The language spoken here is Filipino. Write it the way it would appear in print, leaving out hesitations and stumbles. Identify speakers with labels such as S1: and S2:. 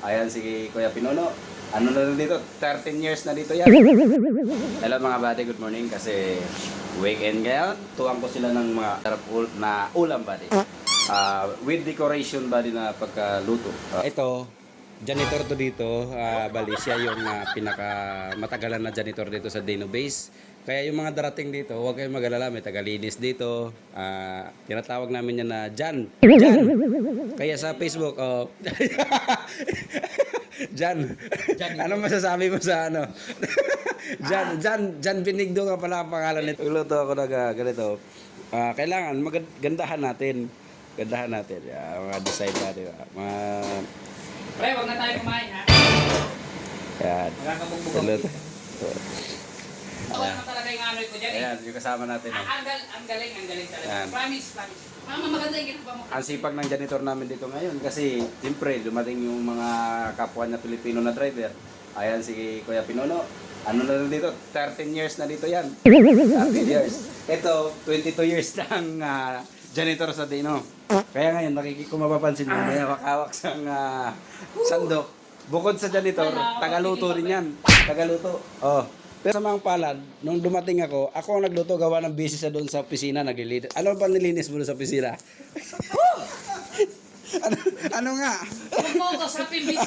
S1: Ayan si Kuya Pinuno. Ano na rin dito? 13 years na dito yan. Hello mga buddy, good morning. Kasi weekend ngayon. Tuwang ko sila ng mga sarap na ulam buddy. With decoration buddy na pagkaluto. Ito, janitor to dito. Bali siya yung pinaka matagalan na janitor dito sa Dino Base. Kaya yung mga darating dito, huwag kayong mag-alala, may tagalinis dito. Tinatawag namin yan na Jan. Jan. Kaya sa Facebook, oh. Jan. Ano masasabi mo sa ano? Jan Benigdo nga pala ang pangalan nito. Luto ako na ganito. Kailangan gandahan natin. Gandahan natin. Mga design na, di ba?
S2: Pre, huwag na tayo kumain, ha?
S1: Yan.
S2: Magkakabugbog.
S1: Luto.
S2: Ako naman talaga yung anoy ko dyan, eh.
S1: Ayan, yung kasama natin. Oh.
S2: Ang galing talaga.
S1: Yan.
S2: Promise. Mama, maganda yung ginagawa mo.
S1: Ang sipag ng janitor namin dito ngayon kasi siyempre dumating yung mga kapwa niya Pilipino na driver. Ayan si Kuya Pinuno. Ano na rin dito? 13 years na dito yan. 13 years. Ito, 22 years ng janitor sa Dino. Kaya ngayon, kung mapapansin mo, may hawak-hawak sang sandok. Bukod sa janitor, tagaluto rin yan. Tagaluto. Oh. Pero sa mga palad, nung dumating ako ang nagluto gawa ng busy sa doon sa opisina, naglilinis. Ano ba nilinis mo doon sa opisina? ano nga?
S2: Huwag mo ko sa pimbis.